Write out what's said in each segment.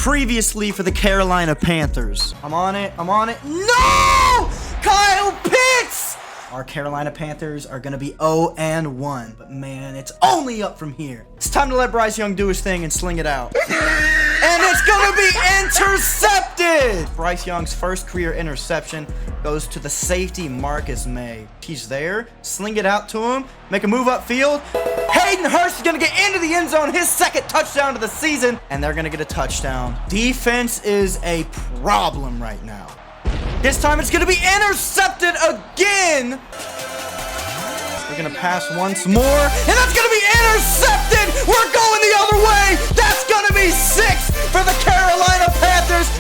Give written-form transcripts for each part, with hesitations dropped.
Previously for the Carolina Panthers. I'm on it. No! Kyle Pitts! Our Carolina Panthers are going to be 0-1. But man, it's only up from here. It's time to let Bryce Young do his thing and sling it out. And it's going to be intercepted! Bryce Young's first career interception goes to the safety Marcus May. He's there. Sling it out to him. Make a move upfield. Hayden Hurst is going to get into the end zone. His second touchdown of the season. And they're going to get a touchdown. Defense is a problem right now. This time it's going to be intercepted again. We're going to pass once more. And that's going to be intercepted. We're going the other way. That's going to be 6 for the Carolina Panthers.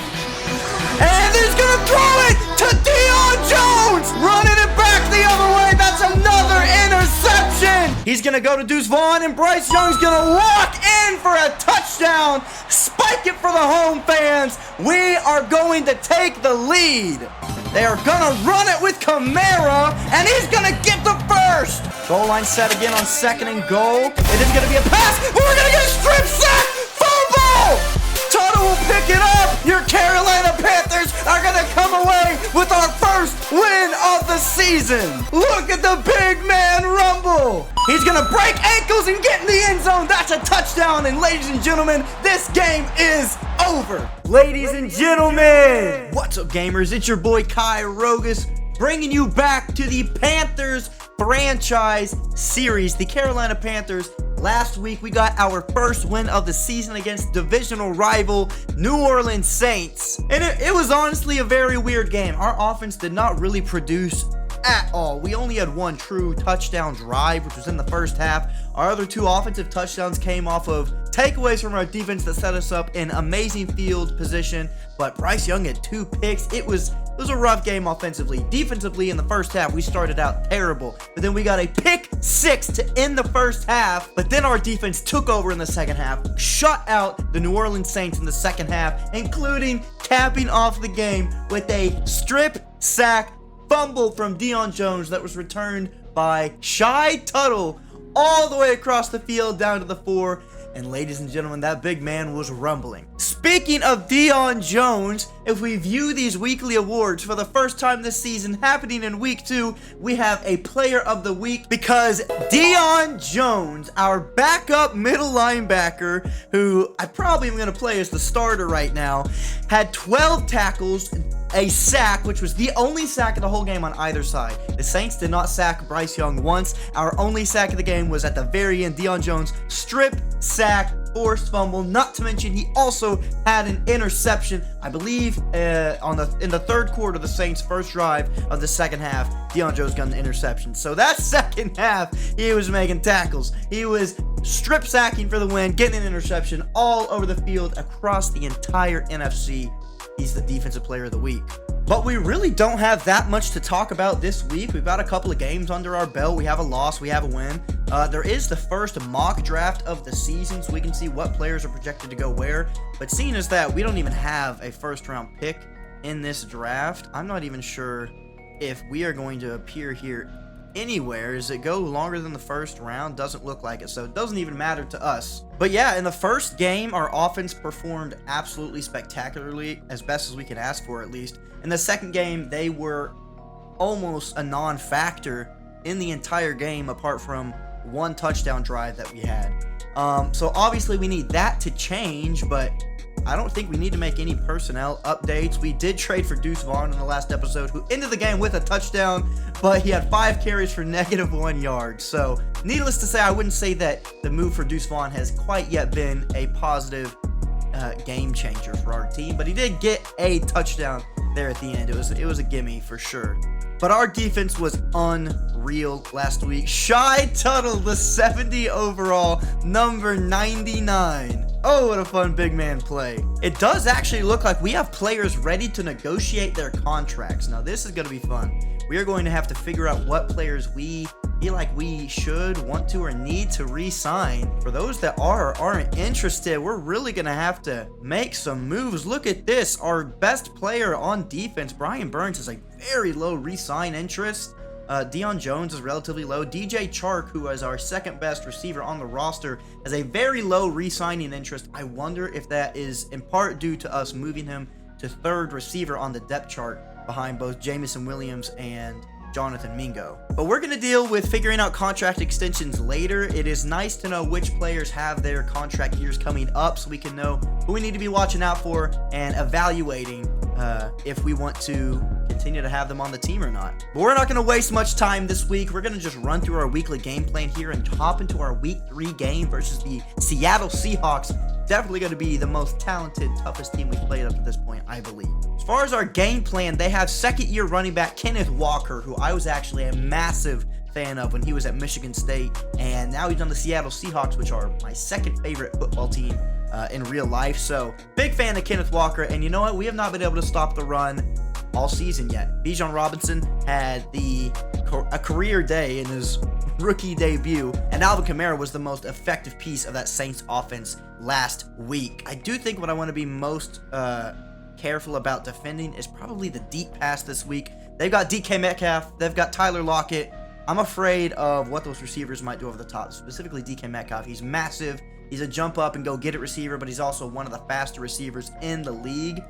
And he's going to throw it to Deion Jones. Running it back the other way. That's another interception. He's going to go to Deuce Vaughn. And Bryce Young's going to walk in for a touchdown. Spike it for the home fans. We are going to take the lead. They are going to run it with Kamara, and he's going to get the first. Goal line set again on 2nd and goal. It is going to be a pass, but we're going to get a strip sack. Fumble! Tuttle will pick it up. Your Carolina Panthers are going to come away with our first win of the season. Look at the big man rumble. He's going to break ankles and get in the end zone. That's a touchdown. And ladies and gentlemen, this game is over. Ladies and gentlemen, what's up, gamers? It's your boy Kai Rogus, bringing you back to the Panthers franchise series. The Carolina Panthers. Last week, we got our first win of the season against divisional rival New Orleans Saints. And it was honestly a very weird game. Our offense did not really produce at all. We only had one true touchdown drive, which was in the first half. Our other 2 offensive touchdowns came off of takeaways from our defense that set us up in amazing field position. But Bryce Young had 2 picks. It was a rough game offensively. Defensively, in the first half, we started out terrible. But then we got a pick 6 to end the first half. But then our defense took over in the second half, shut out the New Orleans Saints in the second half, including capping off the game with a strip sack fumble from Deion Jones that was returned by Shy Tuttle all the way across the field down to the 4. And ladies and gentlemen, that big man was rumbling. Speaking of Deion Jones, if we view these weekly awards for the first time this season happening in week 2, we have a player of the week because Deion Jones, our backup middle linebacker, who I probably am going to play as the starter right now, had 12 tackles, a sack, which was the only sack of the whole game on either side. The Saints did not sack Bryce Young once. Our only sack of the game was at the very end. Deion Jones strip sack, forced fumble. Not to mention, he also had an interception. I believe in the third quarter, the Saints' first drive of the second half, Deion Jones got an interception. So that second half, he was making tackles. He was strip sacking for the win, getting an interception all over the field across the entire NFC. He's the defensive player of the week. But we really don't have that much to talk about this week. We've got a couple of games under our belt. We have a loss, we have a win. There is the first mock draft of the season, so we can see what players are projected to go where. But seeing as that we don't even have a first round pick in this draft, I'm not even sure if we are going to appear here anywhere. Does it go longer than the first round? Doesn't look like it, so it doesn't even matter to us. But yeah, in the first game, our offense performed absolutely spectacularly, as best as we could ask for, at least. In the second game, they were almost a non-factor in the entire game, apart from one touchdown drive that we had. So obviously we need that to change, but I don't think we need to make any personnel updates. We did trade for Deuce Vaughn in the last episode, who ended the game with a touchdown, but he had 5 carries for -1 yard. So needless to say, I wouldn't say that the move for Deuce Vaughn has quite yet been a positive game changer for our team, but he did get a touchdown there at the end. It was a gimme for sure. But our defense was unreal last week. Shy Tuttle, the 70 overall, number 99. Oh, what a fun big man play. It does actually look like we have players ready to negotiate their contracts. Now, this is going to be fun. We are going to have to figure out what players we feel like we should, want to, or need to re-sign. For those that are or aren't interested, we're really going to have to make some moves. Look at this. Our best player on defense, Brian Burns, has a very low re-sign interest. Deion Jones is relatively low. DJ Chark, who is our second best receiver on the roster, has a very low re-signing interest. I wonder if that is in part due to us moving him to third receiver on the depth chart behind both Jamison Williams and Jonathan Mingo. But we're going to deal with figuring out contract extensions later. It is nice to know which players have their contract years coming up so we can know who we need to be watching out for and evaluating if we want to continue to have them on the team or not. But we're not going to waste much time this week. We're going to just run through our weekly game plan here and hop into our week 3 game versus the Seattle Seahawks. Definitely going to be the most talented, toughest team we've played up to this point, I believe. As far as our game plan, they have second-year running back Kenneth Walker, who I was actually a massive fan of when he was at Michigan State, and now he's on the Seattle Seahawks, which are my second favorite football team in real life. So, big fan of Kenneth Walker, and you know what? We have not been able to stop the run all season yet. Bijan Robinson had a career day in his rookie debut, and Alvin Kamara was the most effective piece of that Saints offense last week. I do think what I want to be most careful about defending is probably the deep pass this week. They've got DK Metcalf, they've got Tyler Lockett. I'm afraid of what those receivers might do over the top, specifically DK Metcalf. He's massive. He's a jump up and go get it receiver, but he's also one of the faster receivers in the league.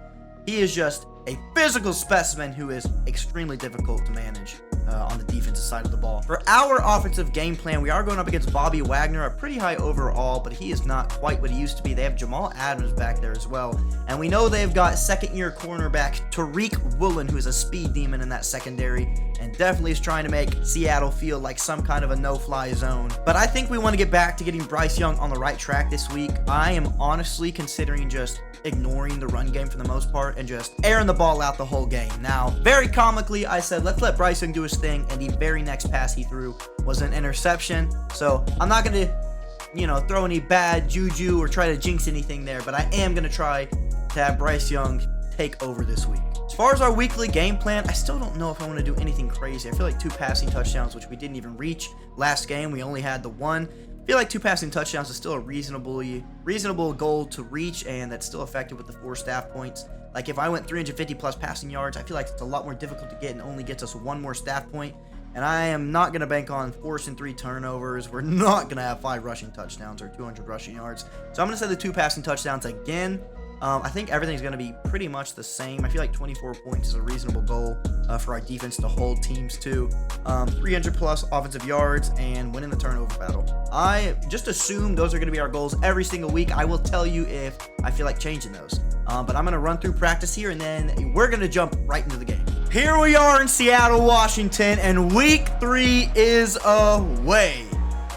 He is just a physical specimen who is extremely difficult to manage on the defensive side of the ball. For our offensive game plan, we are going up against Bobby Wagner, a pretty high overall, but he is not quite what he used to be. They have Jamal Adams back there as well. And we know they've got second-year cornerback Tariq Woolen, who is a speed demon in that secondary, and definitely is trying to make Seattle feel like some kind of a no-fly zone. But I think we want to get back to getting Bryce Young on the right track this week. I am honestly considering just ignoring the run game for the most part and just airing the ball out the whole game. Now, very comically, I said, let's let Bryce Young do his thing, and the very next pass he threw was an interception. So I'm not going to, throw any bad juju or try to jinx anything there, but I am going to try to have Bryce Young take over this week. As far as our weekly game plan, I still don't know if I want to do anything crazy. I feel like 2 passing touchdowns, which we didn't even reach last game. We only had the 1. I feel like 2 passing touchdowns is still a reasonable goal to reach, and that's still effective with the 4 staff points. Like if I went 350 plus passing yards, I feel like it's a lot more difficult to get and only gets us 1 more staff point. And I am not going to bank on forcing 3 turnovers. We're not going to have 5 rushing touchdowns or 200 rushing yards. So I'm going to say the 2 passing touchdowns again. I think everything's going to be pretty much the same. I feel like 24 points is a reasonable goal for our defense to hold teams to. 300 plus offensive yards and winning the turnover battle. I just assume those are going to be our goals every single week. I will tell you if I feel like changing those. But I'm going to run through practice here, and then we're going to jump right into the game. Here we are in Seattle, Washington, and week 3 is away.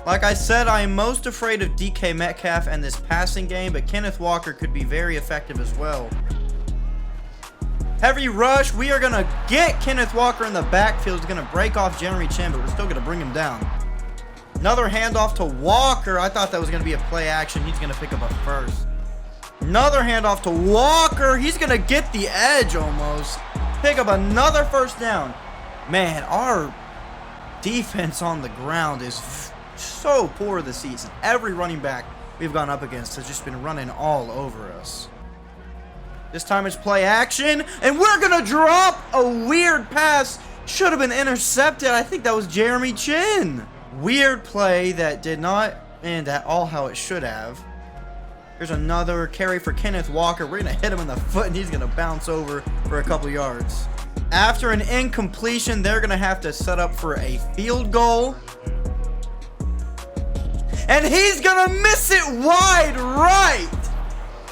Like I said, I am most afraid of DK Metcalf and this passing game, but Kenneth Walker could be very effective as well. Heavy rush. We are going to get Kenneth Walker in the backfield. He's going to break off Jeremy Chin, but we're still going to bring him down. Another handoff to Walker. I thought that was going to be a play action. He's going to pick up a first. Another handoff to Walker. He's going to get the edge almost. Pick up another first down. Man, our defense on the ground is so poor this season. Every running back we've gone up against has just been running all over us. This time it's play action, and we're going to drop a weird pass. Should have been intercepted. I think that was Jeremy Chin. Weird play that did not end at all how it should have. Here's another carry for Kenneth Walker. We're going to hit him in the foot, and he's going to bounce over for a couple yards. After an incompletion, they're going to have to set up for a field goal. And he's going to miss it wide right.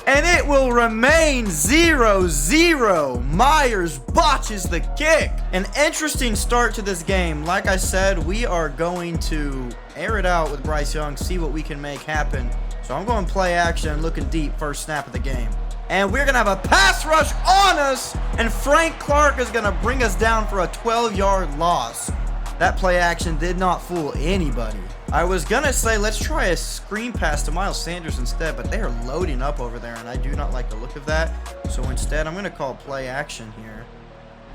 And it will remain 0-0. Myers botches the kick. An interesting start to this game. Like I said, we are going to air it out with Bryce Young, see what we can make happen. So I'm going play action, looking deep, first snap of the game. And we're going to have a pass rush on us. And Frank Clark is going to bring us down for a 12-yard loss. That play action did not fool anybody. I was going to say, let's try a screen pass to Miles Sanders instead, but they are loading up over there, and I do not like the look of that. So instead, I'm going to call play action here.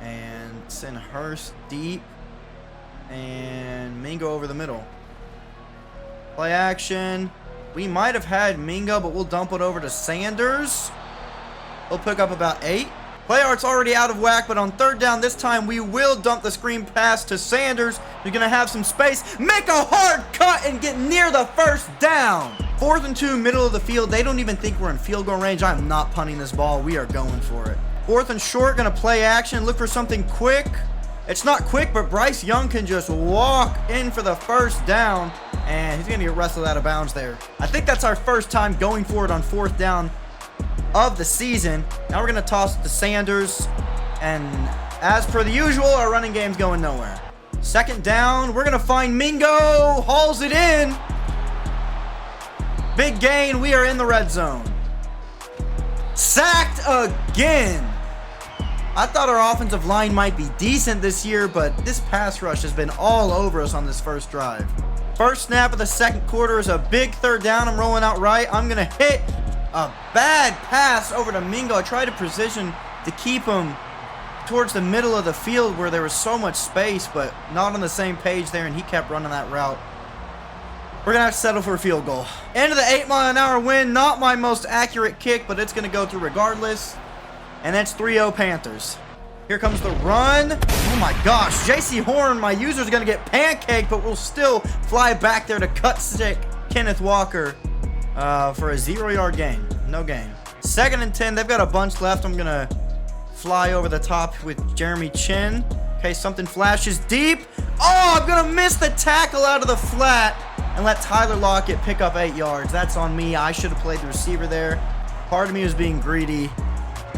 And send Hurst deep. And Mingo over the middle. Play action. We might have had Mingo, but we'll dump it over to Sanders. He'll pick up about 8. Play art's already out of whack, but on third down this time, we will dump the screen pass to Sanders. We're going to have some space, make a hard cut, and get near the first down. 4th and 2, middle of the field. They don't even think we're in field goal range. I'm not punting this ball. We are going for it. 4th and short, going to play action, look for something quick. It's not quick, but Bryce Young can just walk in for the first down, and he's going to get wrestled out of bounds there. I think that's our first time going for it on 4th down of the season. Now we're going to toss it to Sanders, and as per the usual, our running game's going nowhere. 2nd down, we're going to find Mingo, hauls it in. Big gain, we are in the red zone. Sacked again. I thought our offensive line might be decent this year, but this pass rush has been all over us on this first drive. First snap of the second quarter is a big 3rd down. I'm rolling out right. I'm going to hit a bad pass over to Mingo. I tried to position to keep him towards the middle of the field where there was so much space, but not on the same page there, and he kept running that route. We're going to have to settle for a field goal. End of the 8-mile-an-hour wind. Not my most accurate kick, but it's going to go through regardless. And that's 3-0 Panthers. Here comes the run. Oh my gosh. J.C. Horn, my user's going to get pancaked, but we'll still fly back there to cut stick Kenneth Walker for a 0-yard gain. No gain. 2nd and 10. They've got a bunch left. I'm going to fly over the top with Jeremy Chin. Okay, something flashes deep. Oh, I'm going to miss the tackle out of the flat and let Tyler Lockett pick up 8 yards. That's on me. I should have played the receiver there. Part of me was being greedy.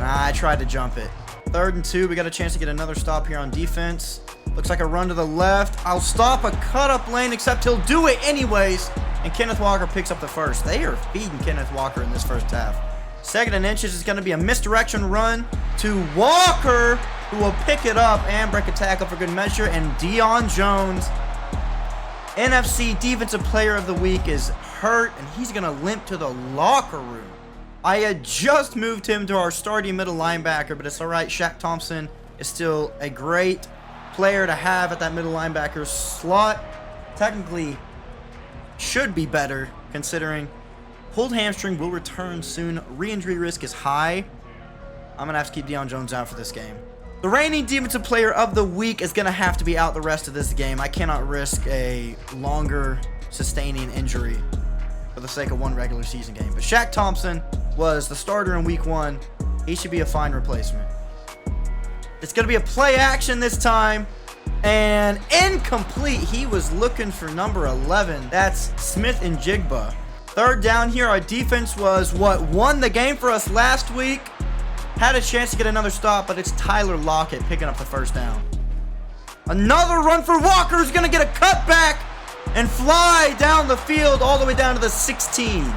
I tried to jump it. 3rd and 2. We got a chance to get another stop here on defense. Looks like a run to the left. I'll stop a cut-up lane, except he'll do it anyways. And Kenneth Walker picks up the first. They are feeding Kenneth Walker in this first half. 2nd and inches is going to be a misdirection run to Walker, who will pick it up and break a tackle for good measure. And Deion Jones, NFC Defensive Player of the Week, is hurt, and he's going to limp to the locker room. I had just moved him to our starting middle linebacker, but it's all right. Shaq Thompson is still a great player to have at that middle linebacker slot. Technically, should be better considering pulled hamstring will return soon. Re-injury risk is high. I'm going to have to keep Deion Jones out for this game. The reigning Defensive Player of the Week is going to have to be out the rest of this game. I cannot risk a longer sustaining injury for the sake of one regular season game. But Shaq Thompson was the starter in week 1. He should be a fine replacement. It's going to be a play action this time. And incomplete. He was looking for number 11. That's Smith and Jigba. 3rd down here. Our defense was what won the game for us last week. Had a chance to get another stop, but it's Tyler Lockett picking up the first down. Another run for Walker, who's going to get a cutback and fly down the field all the way down to the 16.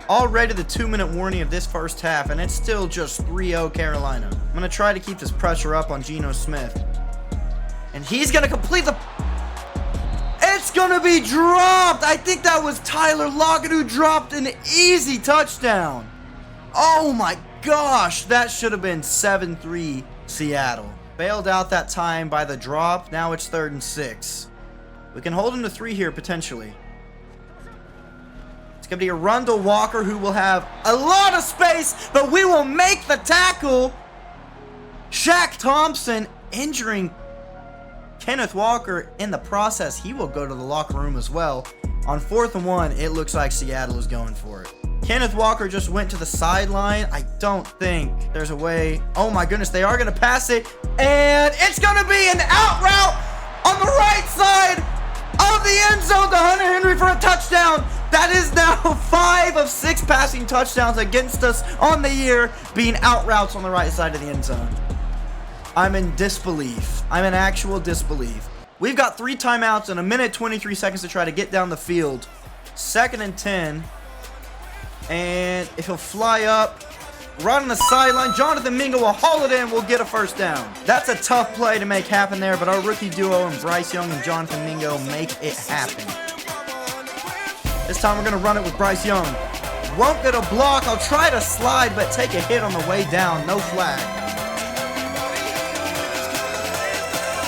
Already the 2-minute warning of this first half, and it's still just 3-0 Carolina. I'm going to try to keep this pressure up on Geno Smith. And he's going to complete the... It's going to be dropped! I think that was Tyler Lockett who dropped an easy touchdown. Oh my gosh, that should have been 7-3 Seattle. Bailed out that time by the drop. Now it's 3rd and 6. We can hold him to 3 here potentially. It's going to be a run to Walker, who will have a lot of space, but we will make the tackle. Shaq Thompson injuring Kenneth Walker in the process. He will go to the locker room as well. On 4th and 1, it looks like Seattle is going for it. Kenneth Walker just went to the sideline. I don't think there's a way. Oh my goodness, they are going to pass it. And it's going to be an out route on the right side of the end zone to Hunter Henry for a touchdown. That is now 5 of 6 passing touchdowns against us on the year being out routes on the right side of the end zone. I'm in disbelief. I'm in actual disbelief. We've got 3 timeouts and 1:23 seconds to try to get down the field. 2nd and 10. And if he'll fly up, right on the sideline, Jonathan Mingo will haul it in. We'll get a first down. That's a tough play to make happen there, but our rookie duo and Bryce Young and Jonathan Mingo make it happen. This time we're going to run it with Bryce Young. Won't get a block. I'll try to slide, but take a hit on the way down. No flag.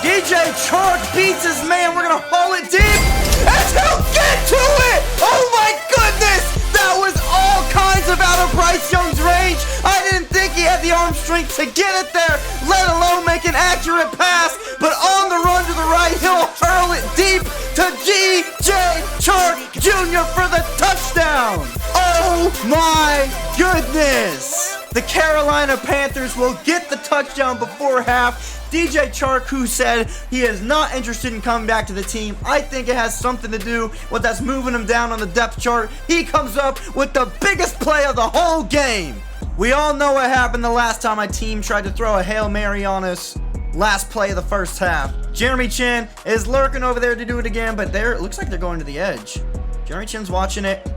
DJ Chark beats his man. We're going to haul it deep. And he'll get to it. Oh my goodness. That was all kinds of out of Bryce Young's range. I didn't think he had the arm strength to get it there, let alone make an accurate pass. But on the run to the right, he'll hurl it deep to DJ Chark Jr. for the touchdown. Oh my goodness. The Carolina Panthers will get the touchdown before half. DJ Chark, who said he is not interested in coming back to the team. I think it has something to do with that's moving him down on the depth chart. He comes up with the biggest play of the whole game. We all know what happened the last time my team tried to throw a Hail Mary on us. Last play of the first half. Jeremy Chin is lurking over there to do it again, but it looks like they're going to the edge. Jeremy Chin's watching it.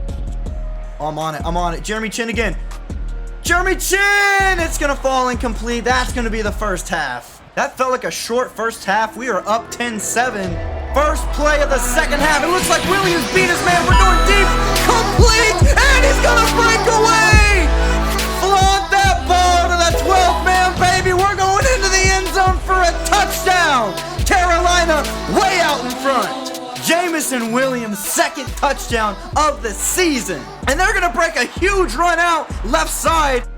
Oh, I'm on it. Jeremy Chin again. Jeremy Chin! It's going to fall incomplete. That's going to be the first half. That felt like a short first half. We are up 10-7. First play of the second half. It looks like Williams beat his man. We're going deep. Complete! And he's going to break away! Flaunt that ball to the 12th man, baby. We're going into the end zone for a touchdown. Carolina way out in front. Jameson Williams' second touchdown of the season. And they're going to break a huge run out left side.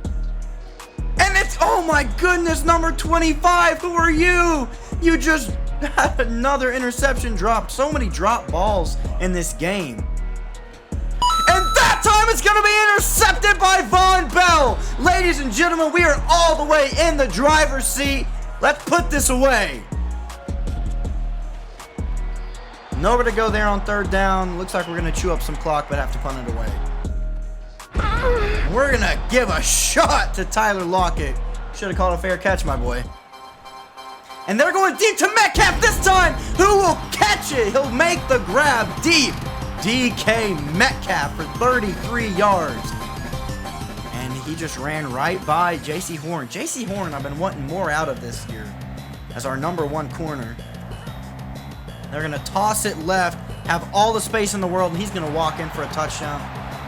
And it's, oh my goodness, number 25. Who are you? You just had another interception dropped. So many drop balls in this game. And that time it's going to be intercepted by Von Bell. Ladies and gentlemen, we are all the way in the driver's seat. Let's put this away. Nowhere to go there on third down. Looks like we're going to chew up some clock, but have to punt it away. We're going to give a shot to Tyler Lockett. Should have called a fair catch, my boy. And they're going deep to Metcalf this time. Who will catch it? He'll make the grab deep. DK Metcalf for 33 yards. And he just ran right by J.C. Horn. J.C. Horn, I've been wanting more out of this year as our number one corner. They're going to toss it left, have all the space in the world, and he's going to walk in for a touchdown.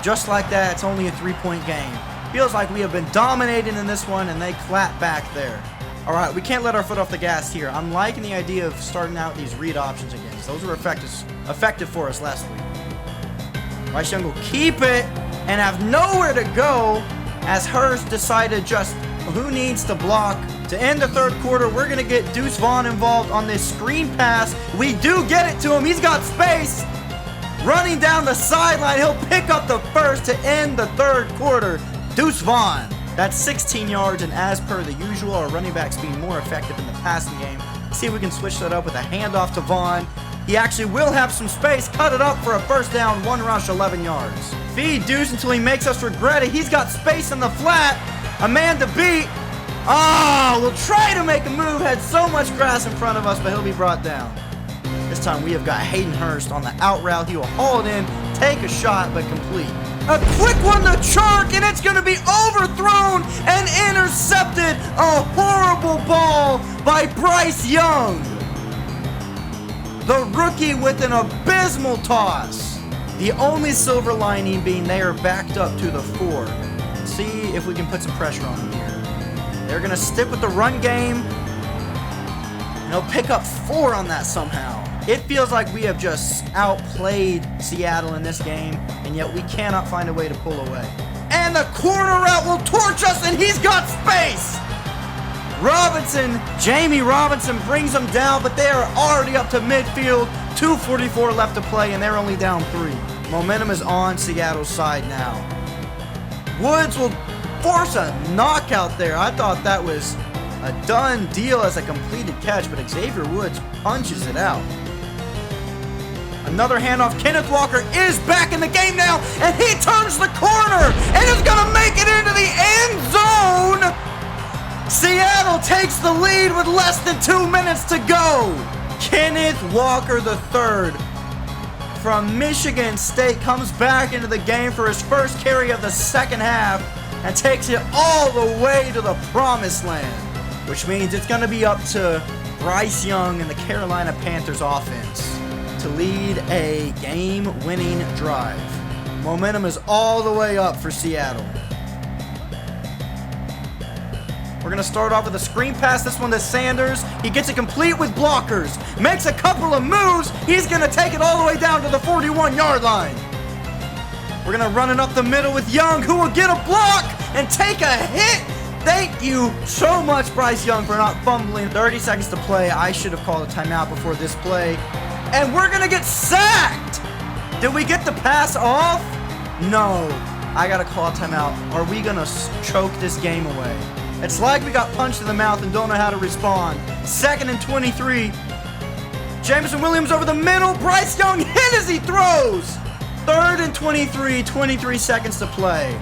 Just like that, it's only a 3-point game. Feels like we have been dominating in this one, and they clap back there. All right, we can't let our foot off the gas here. I'm liking the idea of starting out these read options again. Those were effective for us last week. Bryce Young will keep it and have nowhere to go as Hurst decided just who needs to block. To end the third quarter, we're going to get Deuce Vaughn involved on this screen pass. We do get it to him. He's got space. Running down the sideline, he'll pick up the first to end the third quarter. Deuce Vaughn. That's 16 yards, and as per the usual, our running backs being more effective in the passing game. See if we can switch that up with a handoff to Vaughn. He actually will have some space. Cut it up for a first down, 1 rush, 11 yards. Feed Deuce until he makes us regret it. He's got space in the flat. A man to beat. We'll try to make a move. Had so much grass in front of us, but he'll be brought down. This time we have got Hayden Hurst on the out route. He will haul it in, take a shot, but complete. A quick one to Chark, and it's going to be overthrown and intercepted. A horrible ball by Bryce Young. The rookie with an abysmal toss. The only silver lining being they are backed up to the 4. Let's see if we can put some pressure on them here. They're going to stick with the run game. And they'll pick up 4 on that somehow. It feels like we have just outplayed Seattle in this game, and yet we cannot find a way to pull away. And the corner route will torch us, and he's got space. Jamie Robinson brings them down, but they are already up to midfield. 2:44 left to play, and they're only down 3. Momentum is on Seattle's side now. Woods will force a knockout there. I thought that was a done deal as a completed catch, but Xavier Woods punches it out. Another handoff. Kenneth Walker is back in the game now, and he turns the corner and is going to make it into the end zone. Seattle takes the lead with less than 2 minutes to go. Kenneth Walker III from Michigan State comes back into the game for his first carry of the second half and takes it all the way to the promised land, which means it's going to be up to Bryce Young and the Carolina Panthers offense to lead a game-winning drive. Momentum is all the way up for Seattle. We're going to start off with a screen pass. This one to Sanders. He gets it complete with blockers. Makes a couple of moves. He's going to take it all the way down to the 41-yard line. We're going to run it up the middle with Young, who will get a block and take a hit. Thank you so much, Bryce Young, for not fumbling. 30 seconds to play. I should have called a timeout before this play. And we're going to get sacked. Did we get the pass off? No. I got to call a timeout. Are we going to choke this game away? It's like we got punched in the mouth and don't know how to respond. 2nd and 23. Jameson Williams over the middle. Bryce Young hit as he throws. 3rd and 23. 23 seconds to play.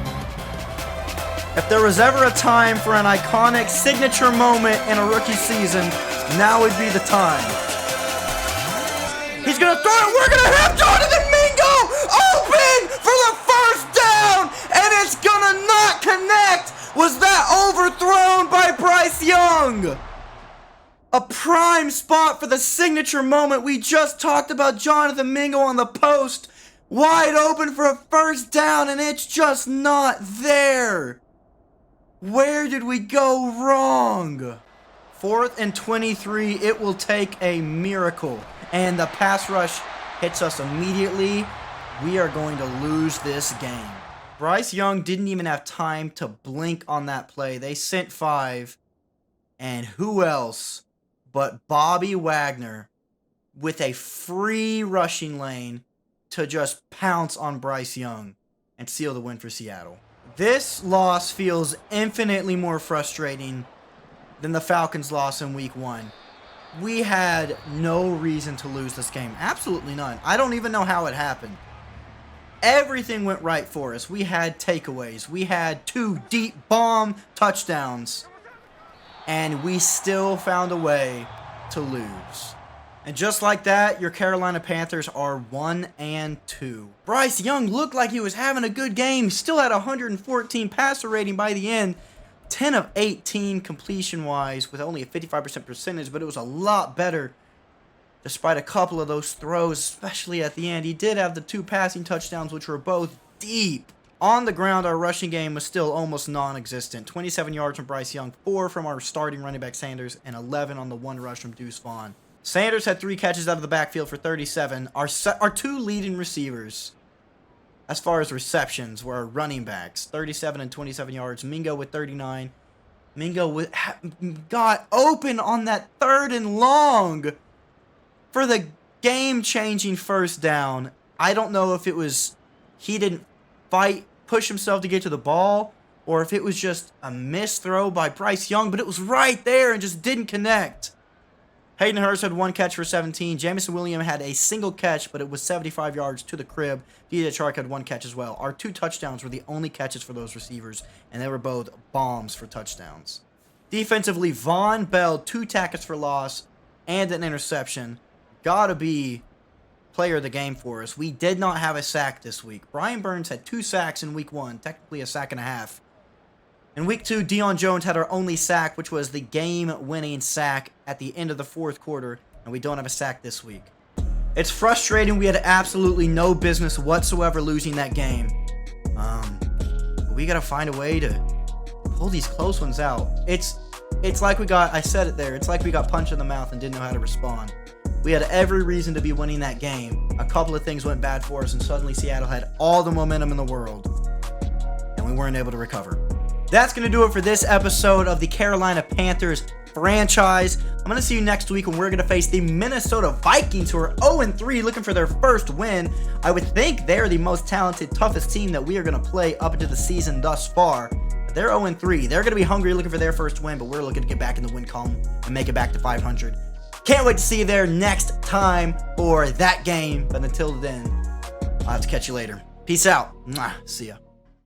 If there was ever a time for an iconic signature moment in a rookie season, now would be the time. He's going to throw it. We're going to have Jonathan Mingo open for the first down, and it's going to not connect. Was that overthrown by Bryce Young? A prime spot for the signature moment. We just talked about Jonathan Mingo on the post. Wide open for a first down, and it's just not there. Where did we go wrong? 4th and 23. It will take a miracle. And the pass rush hits us immediately. We are going to lose this game. Bryce Young didn't even have time to blink on that play. They sent 5. And who else but Bobby Wagner with a free rushing lane to just pounce on Bryce Young and seal the win for Seattle. This loss feels infinitely more frustrating than the Falcons' loss in week 1. We had no reason to lose this game. Absolutely none. I don't even know how it happened. Everything went right for us. We had takeaways. We had 2 deep bomb touchdowns. And we still found a way to lose. And just like that, your Carolina Panthers are 1-2. Bryce Young looked like he was having a good game. Still had 114 passer rating by the end. 10 of 18 completion-wise with only a 55% percentage, but it was a lot better despite a couple of those throws, especially at the end. He did have the 2 passing touchdowns, which were both deep. On the ground, our rushing game was still almost non-existent. 27 yards from Bryce Young, 4 from our starting running back Sanders, and 11 on the 1 rush from Deuce Vaughn. Sanders had 3 catches out of the backfield for 37. Our 2 leading receivers, as far as receptions, were our running backs. 37 and 27 yards. Mingo with 39. Mingo got open on that 3rd and long for the game-changing first down. I don't know if it was he didn't push himself to get to the ball, or if it was just a missed throw by Bryce Young, but it was right there and just didn't connect. Hayden Hurst had 1 catch for 17. Jameson Williams had a single catch, but it was 75 yards to the crib. DJ Chark had 1 catch as well. Our 2 touchdowns were the only catches for those receivers, and they were both bombs for touchdowns. Defensively, Von Bell, 2 tackles for loss and an interception. Gotta be player of the game for us. We did not have a sack this week. Brian Burns had 2 sacks in week 1, technically a sack and a half. In week 2, Deion Jones had our only sack, which was the game-winning sack at the end of the 4th quarter, and we don't have a sack this week. It's frustrating. We had absolutely no business whatsoever losing that game. But we got to find a way to pull these close ones out. It's like I said it there, it's like we got punched in the mouth and didn't know how to respond. We had every reason to be winning that game. A couple of things went bad for us, and suddenly Seattle had all the momentum in the world, and we weren't able to recover. That's going to do it for this episode of the Carolina Panthers franchise. I'm going to see you next week when we're going to face the Minnesota Vikings, who are 0-3, looking for their first win. I would think they're the most talented, toughest team that we are going to play up into the season thus far. But they're 0-3. They're going to be hungry, looking for their first win, but we're looking to get back in the win column and make it back to 500. Can't wait to see you there next time for that game. But until then, I'll have to catch you later. Peace out. Mwah. See ya.